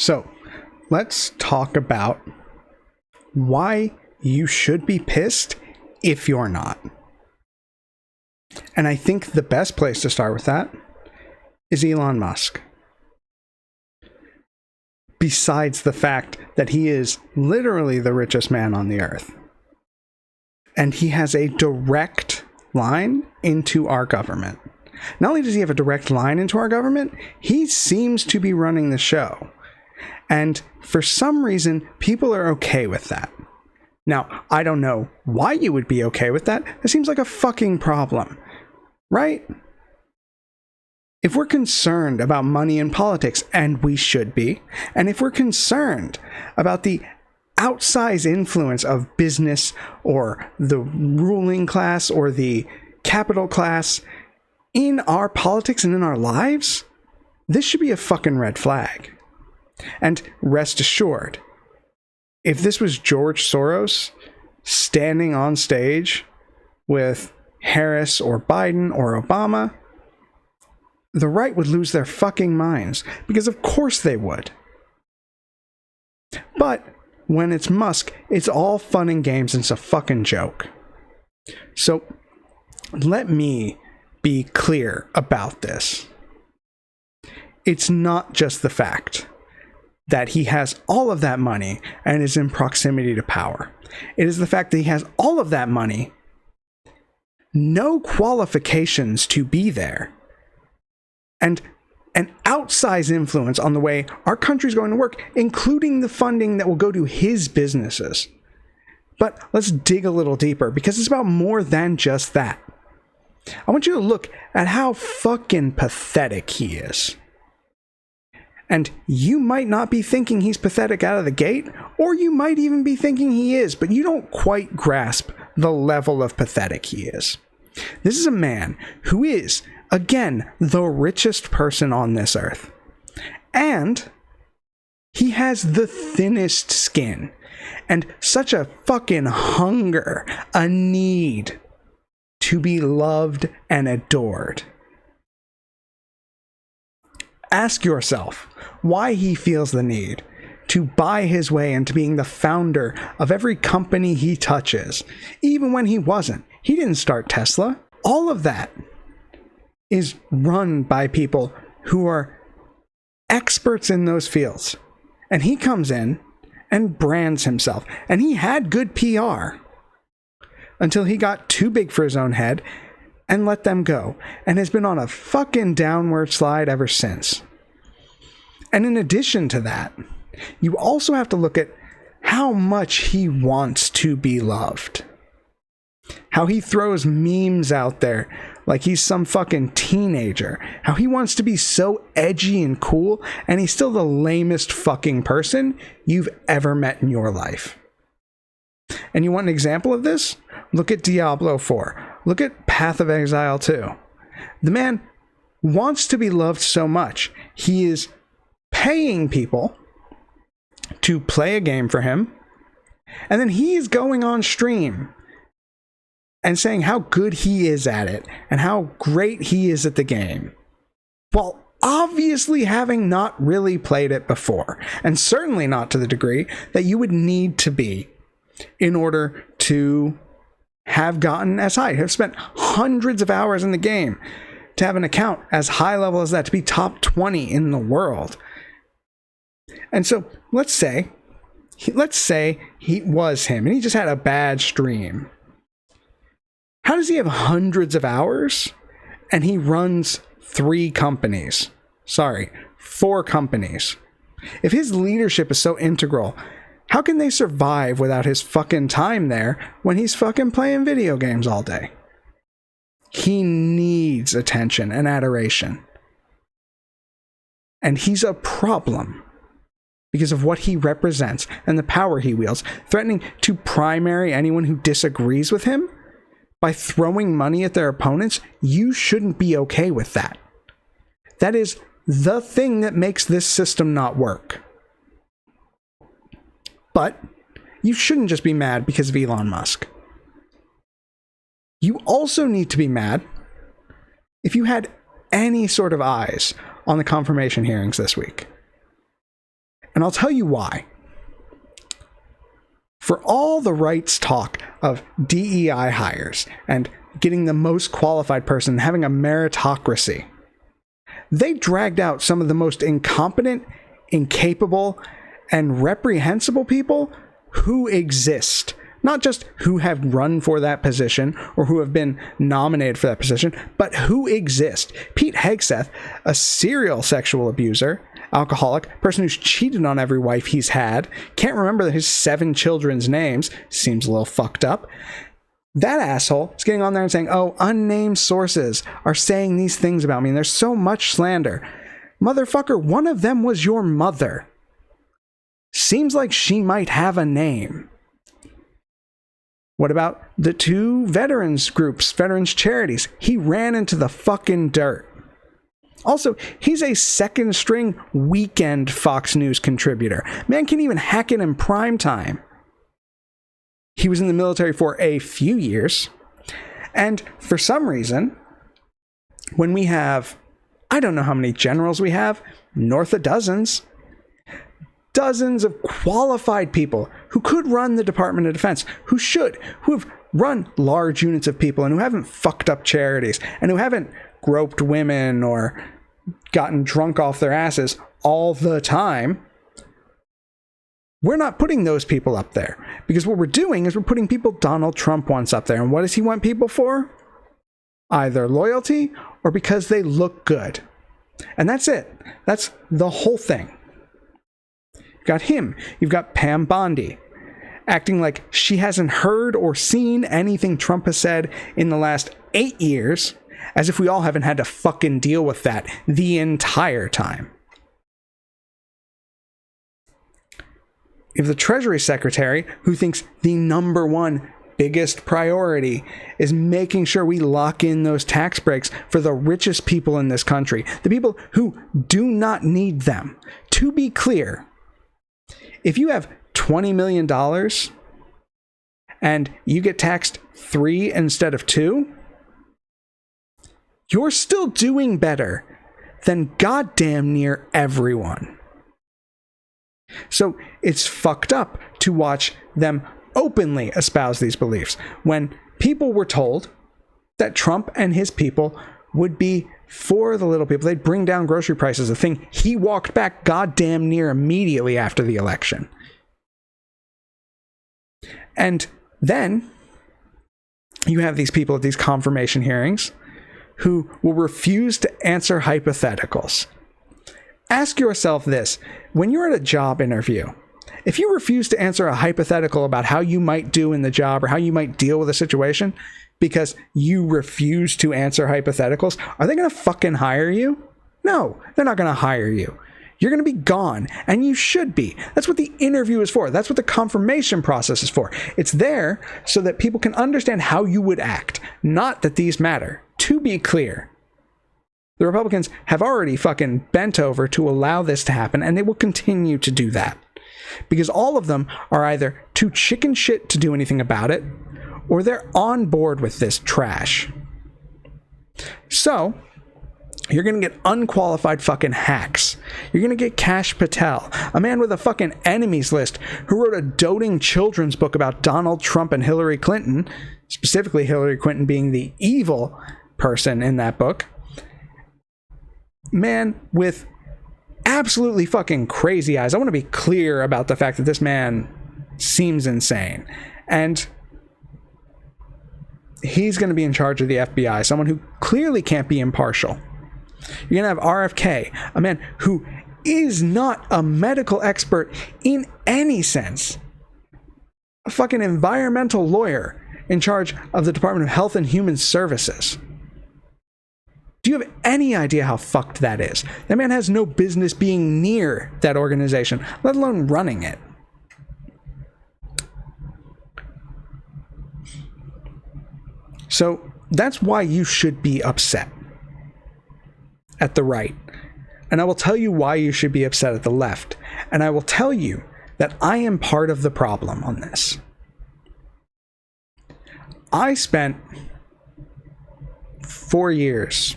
So let's talk about why you should be pissed if you're not. And I think the best place to start with that is Elon Musk. Besides the fact that he is literally the richest man on the earth. And he has a direct line into our government. Not only does he have a direct line into our government, he seems to be running the show. And for some reason, people are okay with that. Now, I don't know why you would be okay with that. It seems like a fucking problem, right? If we're concerned about money in politics, and we should be, and if we're concerned about the outsized influence of business or the ruling class or the capital class in our politics and in our lives, this should be a fucking red flag. And rest assured, if this was George Soros standing on stage with Harris or Biden or Obama, the right would lose their fucking minds, because of course they would. But when it's Musk, it's all fun and games and it's a fucking joke. So let me be clear about this. It's not just the fact that he has all of that money and is in proximity to power. It is the fact that he has all of that money, no qualifications to be there, and an outsized influence on the way our country's going to work, including the funding that will go to his businesses. But let's dig a little deeper, because it's about more than just that. I want you to look at how fucking pathetic he is. And you might not be thinking he's pathetic out of the gate, or you might even be thinking he is, but you don't quite grasp the level of pathetic he is. This is a man who is, again, the richest person on this earth. And he has the thinnest skin and such a fucking hunger, a need to be loved and adored. Ask yourself why he feels the need to buy his way into being the founder of every company he touches, even when he wasn't. He didn't start Tesla. All of that is run by people who are experts in those fields. And he comes in and brands himself. And he had good PR until he got too big for his own head and let them go, and has been on a fucking downward slide ever since. And in addition to that, you also have to look at how much he wants to be loved. How he throws memes out there like he's some fucking teenager. How he wants to be so edgy and cool, and he's still the lamest fucking person you've ever met in your life. And you want an example of this? Look at Diablo 4. Look at Path of Exile 2. The man wants to be loved so much, he is paying people to play a game for him, and then he's going on stream and saying how good he is at it and how great he is at the game, while obviously having not really played it before, and certainly not to the degree that you would need to be in order to have gotten as high, have spent hundreds of hours in the game to have an account as high level as that, to be top 20 in the world. And so let's say he was him and he just had a bad stream. How does he have hundreds of hours and he runs 4 companies? If his leadership is so integral, how can they survive without his fucking time there when he's fucking playing video games all day? He needs attention and adoration. And he's a problem because of what he represents and the power he wields, threatening to primary anyone who disagrees with him by throwing money at their opponents. You shouldn't be okay with that. That is the thing that makes this system not work. But you shouldn't just be mad because of Elon Musk. You also need to be mad if you had any sort of eyes on the confirmation hearings this week. And And I'll tell you why. For all the right's talk of DEI hires and getting the most qualified person, having a meritocracy, they dragged out some of the most incompetent, incapable, and reprehensible people who exist. Not just who have run for that position or who have been nominated for that position, but who exist. Pete Hegseth, a serial sexual abuser, alcoholic, person who's cheated on every wife he's had, can't remember his 7 children's names, seems a little fucked up. That asshole is getting on there and saying, oh, unnamed sources are saying these things about me, and there's so much slander. Motherfucker, one of them was your mother. Seems like she might have a name. What about the 2 veterans groups, veterans charities? He ran into the fucking dirt. Also, he's a second string weekend Fox News contributor. Man can't even hack it in prime time. He was in the military for a few years. And for some reason, when we have, I don't know how many generals we have, north of dozens of qualified people who could run the Department of Defense, who have run large units of people and who haven't fucked up charities and who haven't groped women or gotten drunk off their asses all the time. We're not putting those people up there because what we're doing is we're putting people Donald Trump wants up there. And what does he want people for? Either loyalty or because they look good. And that's it. That's the whole thing. You've got him. You've got Pam Bondi acting like she hasn't heard or seen anything Trump has said in the last 8 years, as if we all haven't had to fucking deal with that the entire time. If the Treasury Secretary, who thinks the number one biggest priority is making sure we lock in those tax breaks for the richest people in this country, the people who do not need them. To be clear, if you have $20 million and you get taxed 3 instead of 2, you're still doing better than goddamn near everyone. So it's fucked up to watch them openly espouse these beliefs when people were told that Trump and his people would be for the little people. They'd bring down grocery prices, a thing he walked back goddamn near immediately after the election. And then you have these people at these confirmation hearings who will refuse to answer hypotheticals. Ask yourself this: when you're at a job interview, if you refuse to answer a hypothetical about how you might do in the job or how you might deal with a situation because you refuse to answer hypotheticals, are they going to fucking hire you? No, they're not going to hire you. You're going to be gone, and you should be. That's what the interview is for. That's what the confirmation process is for. It's there so that people can understand how you would act, not that these matter. To be clear, the Republicans have already fucking bent over to allow this to happen, and they will continue to do that. Because all of them are either too chicken shit to do anything about it, or they're on board with this trash. So, you're going to get unqualified fucking hacks. You're going to get Kash Patel, a man with a fucking enemies list who wrote a doting children's book about Donald Trump and Hillary Clinton, specifically Hillary Clinton being the evil person in that book. Man with absolutely fucking crazy eyes. I want to be clear about the fact that this man seems insane. And he's going to be in charge of the FBI, someone who clearly can't be impartial. You're going to have RFK, a man who is not a medical expert in any sense. A fucking environmental lawyer in charge of the Department of Health and Human Services. Do you have any idea how fucked that is? That man has no business being near that organization, let alone running it. So that's why you should be upset at the right. And I will tell you why you should be upset at the left. And I will tell you that I am part of the problem on this. I spent 4 years,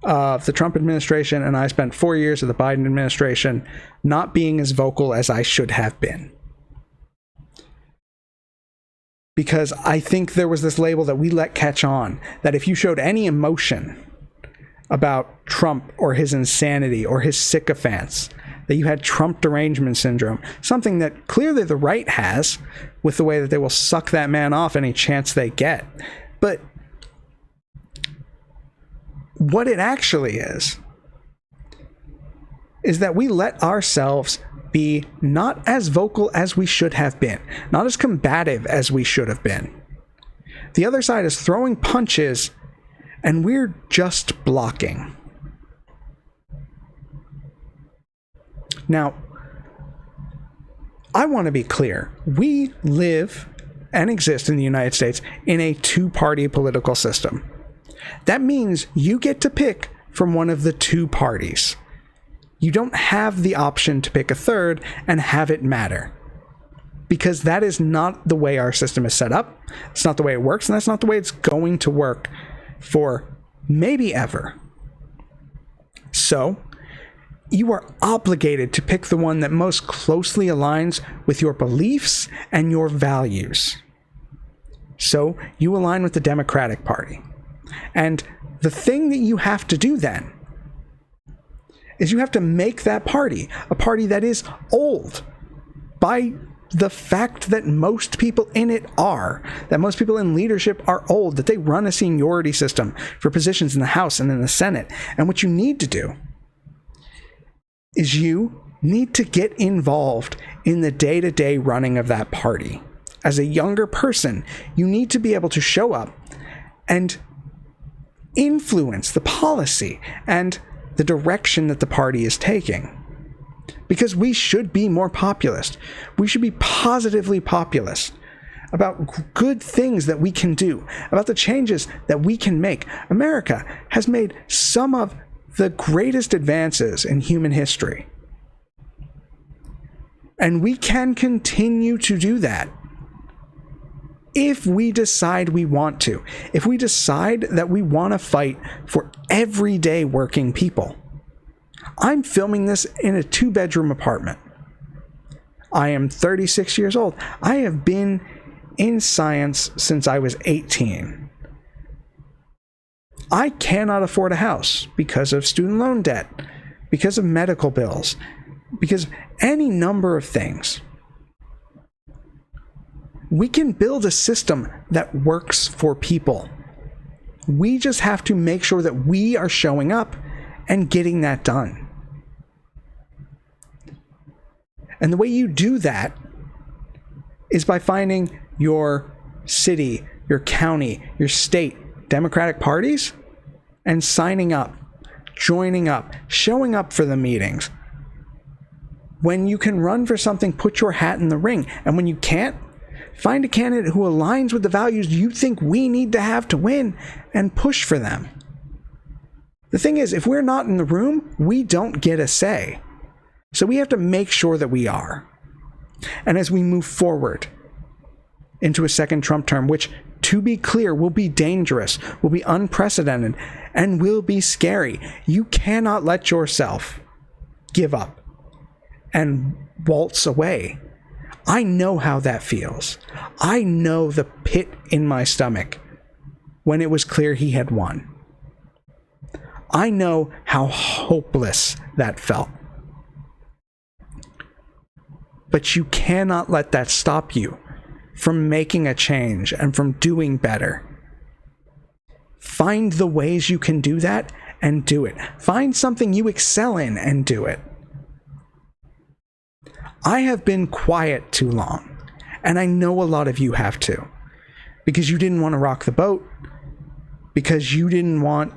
of the Trump administration, and I spent 4 years of the Biden administration not being as vocal as I should have been. Because I think there was this label that we let catch on, that if you showed any emotion about Trump or his insanity or his sycophants, that you had Trump derangement syndrome, something that clearly the right has with the way that they will suck that man off any chance they get. But what it actually is that we let ourselves be not as vocal as we should have been, not as combative as we should have been. The other side is throwing punches, and we're just blocking. Now, I want to be clear. We live and exist in the United States in a two-party political system. That means you get to pick from one of the two parties. You don't have the option to pick a third and have it matter. Because that is not the way our system is set up. It's not the way it works, and that's not the way it's going to work for maybe ever. So, you are obligated to pick the one that most closely aligns with your beliefs and your values. So, you align with the Democratic Party. And the thing that you have to do then is you have to make that party a party that is old by the fact that most people in it are, that most people in leadership are old, that they run a seniority system for positions in the House and in the Senate. And what you need to do is you need to get involved in the day-to-day running of that party. As a younger person, you need to be able to show up and influence the policy and the direction that the party is taking. Because we should be more populist. We should be positively populist about good things that we can do, about the changes that we can make. America has made some of the greatest advances in human history. And we can continue to do that if we decide we want to. If we decide that we want to fight for everyday working people. I'm filming this in a 2-bedroom apartment. I am 36 years old. I have been in science since I was 18. I cannot afford a house because of student loan debt, because of medical bills, because of any number of things. We can build a system that works for people. We just have to make sure that we are showing up and getting that done. And the way you do that is by finding your city, your county, your state Democratic parties and signing up, joining up, showing up for the meetings. When you can run for something, put your hat in the ring. And when you can't, find a candidate who aligns with the values you think we need to have to win and push for them. The thing is, if we're not in the room, we don't get a say. So we have to make sure that we are. And as we move forward into a second Trump term, which, to be clear, will be dangerous, will be unprecedented, and will be scary, you cannot let yourself give up and waltz away. I know how that feels. I know the pit in my stomach when it was clear he had won. I know how hopeless that felt. But you cannot let that stop you from making a change and from doing better. Find the ways you can do that and do it. Find something you excel in and do it. I have been quiet too long, and I know a lot of you have too, because you didn't want to rock the boat, because you didn't want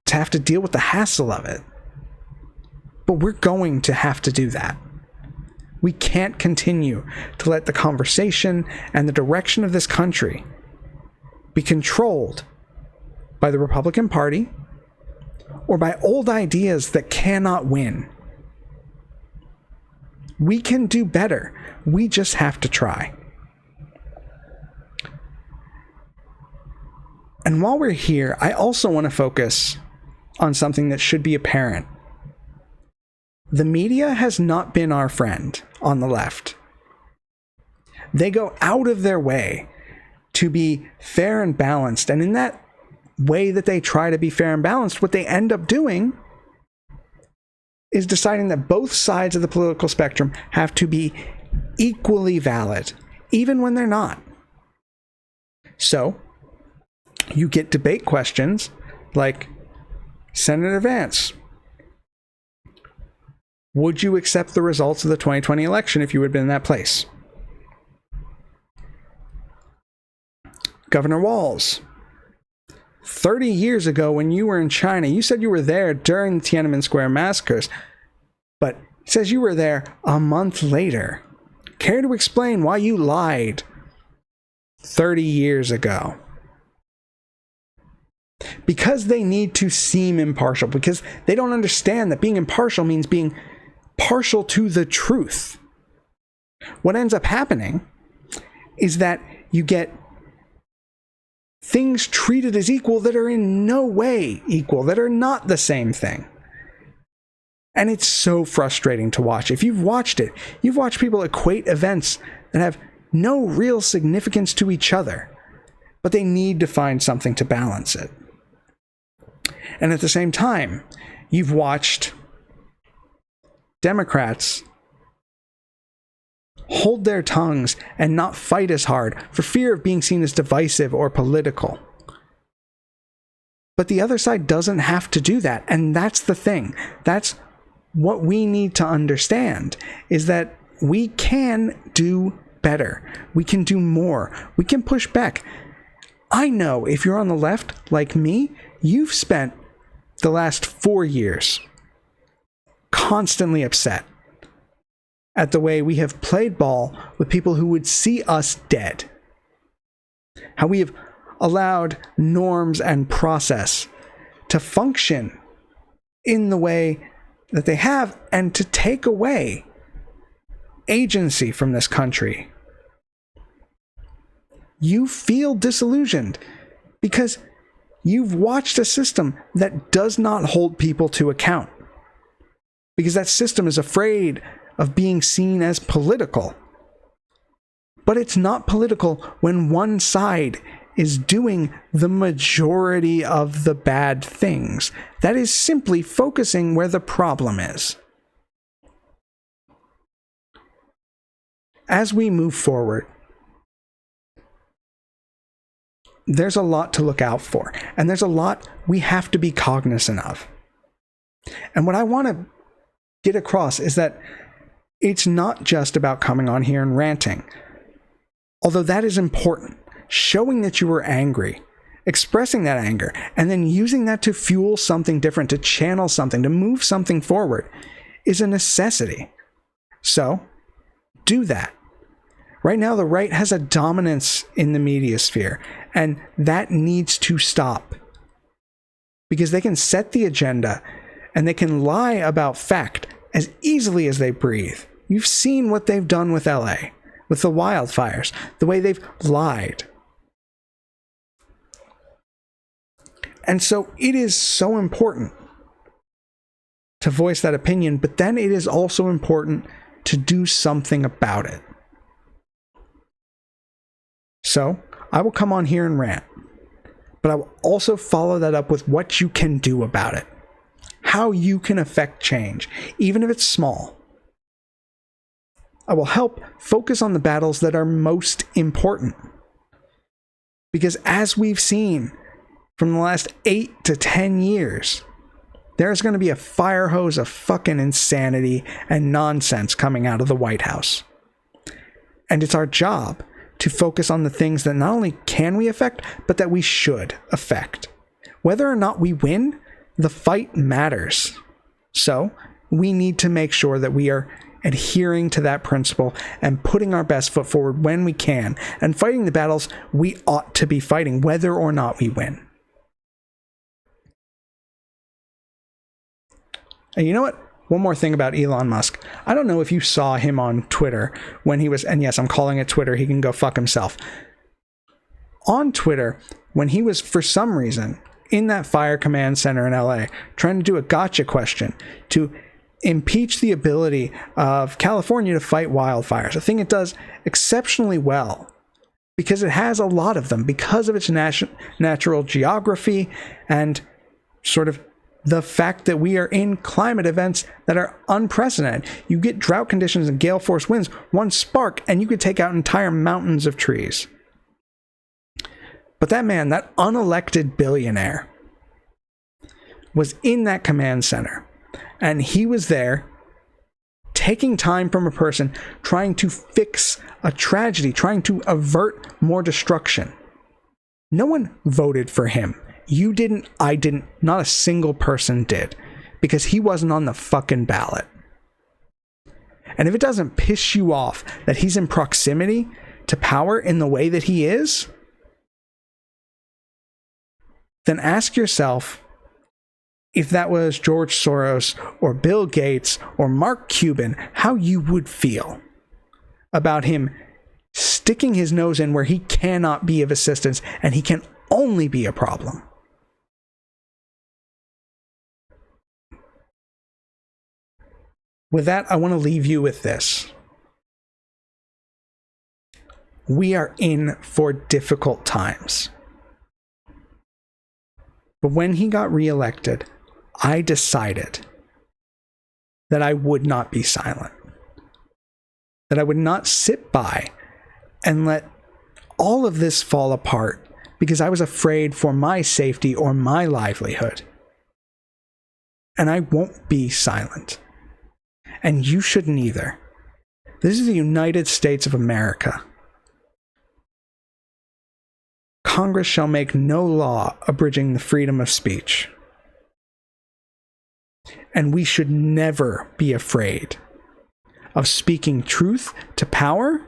to have to deal with the hassle of it. But we're going to have to do that. We can't continue to let the conversation and the direction of this country be controlled by the Republican Party or by old ideas that cannot win. We can do better. We just have to try. And while we're here, I also want to focus on something that should be apparent. The media has not been our friend on the left. They go out of their way to be fair and balanced. And in that way that they try to be fair and balanced, what they end up doing is deciding that both sides of the political spectrum have to be equally valid, even when they're not. So, you get debate questions like, Senator Vance, would you accept the results of the 2020 election if you had been in that place? Governor Walz, 30 years ago when you were in China, you said you were there during the Tiananmen Square massacres, but it says you were there a month later. Care to explain why you lied 30 years ago? Because they need to seem impartial, because they don't understand that being impartial means being partial to the truth. What ends up happening is that you get things treated as equal that are in no way equal, that are not the same thing. And it's so frustrating to watch. If you've watched it, you've watched people equate events that have no real significance to each other, but they need to find something to balance it. And at the same time, you've watched Democrats hold their tongues and not fight as hard for fear of being seen as divisive or political. But the other side doesn't have to do that. And that's the thing. That's what we need to understand, is that we can do better. We can do more. We can push back. I know if you're on the left, like me, you've spent the last 4 years constantly upset at the way we have played ball with people who would see us dead. How we have allowed norms and process to function in the way that they have, and to take away agency from this country. You feel disillusioned because you've watched a system that does not hold people to account. Because that system is afraid of being seen as political. But it's not political when one side is doing the majority of the bad things. That is simply focusing where the problem is. As we move forward, there's a lot to look out for, and there's a lot we have to be cognizant of. And what I want to get across is that it's not just about coming on here and ranting, although that is important. Showing that you were angry, expressing that anger, and then using that to fuel something different, to channel something, to move something forward, is a necessity. So, do that. Right now, the right has a dominance in the media sphere, and that needs to stop. Because they can set the agenda, and they can lie about fact as easily as they breathe. You've seen what they've done with LA, with the wildfires, the way they've lied. And so it is so important to voice that opinion, but then it is also important to do something about it. So I will come on here and rant, but I will also follow that up with what you can do about it. How you can affect change, even if it's small. I will help focus on the battles that are most important. Because as we've seen from the last 8 to 10 years, there's going to be a fire hose of fucking insanity and nonsense coming out of the White House. And it's our job to focus on the things that not only can we affect, but that we should affect. Whether or not we win, the fight matters. So we need to make sure that we are adhering to that principle and putting our best foot forward when we can, and fighting the battles we ought to be fighting, whether or not we win. And you know what? One more thing about Elon Musk. I don't know if you saw him on Twitter when he was, and yes, I'm calling it Twitter, he can go fuck himself. On Twitter, when he was, for some reason, in that fire command center in LA trying to do a gotcha question to impeach the ability of California to fight wildfires, a thing it does exceptionally well because it has a lot of them, because of its natural geography and sort of the fact that we are in climate events that are unprecedented. You get drought conditions and gale force winds, one spark, and you could take out entire mountains of trees. But that man, that unelected billionaire, was in that command center. And he was there taking time from a person trying to fix a tragedy, trying to avert more destruction. No one voted for him. You didn't, I didn't, not a single person did, because he wasn't on the fucking ballot. And if it doesn't piss you off that he's in proximity to power in the way that he is, then ask yourself if that was George Soros or Bill Gates or Mark Cuban, how you would feel about him sticking his nose in where he cannot be of assistance and he can only be a problem. With that, I want to leave you with this. We are in for difficult times. But when he got reelected, I decided that I would not be silent. That I would not sit by and let all of this fall apart because I was afraid for my safety or my livelihood. And I won't be silent. And you shouldn't either. This is the United States of America. Congress shall make no law abridging the freedom of speech. And we should never be afraid of speaking truth to power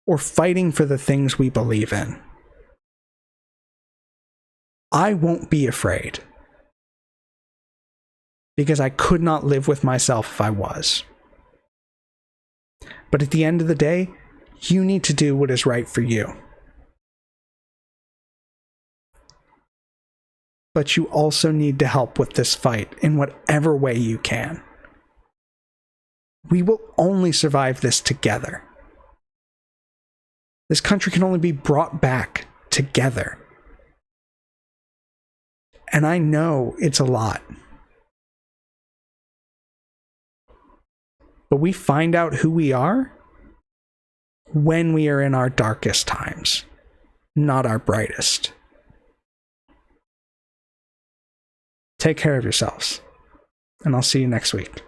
or fighting for the things we believe in. I won't be afraid because I could not live with myself if I was. But at the end of the day, you need to do what is right for you. But you also need to help with this fight in whatever way you can. We will only survive this together. This country can only be brought back together. And I know it's a lot. But we find out who we are when we are in our darkest times, not our brightest. Take care of yourselves, and I'll see you next week.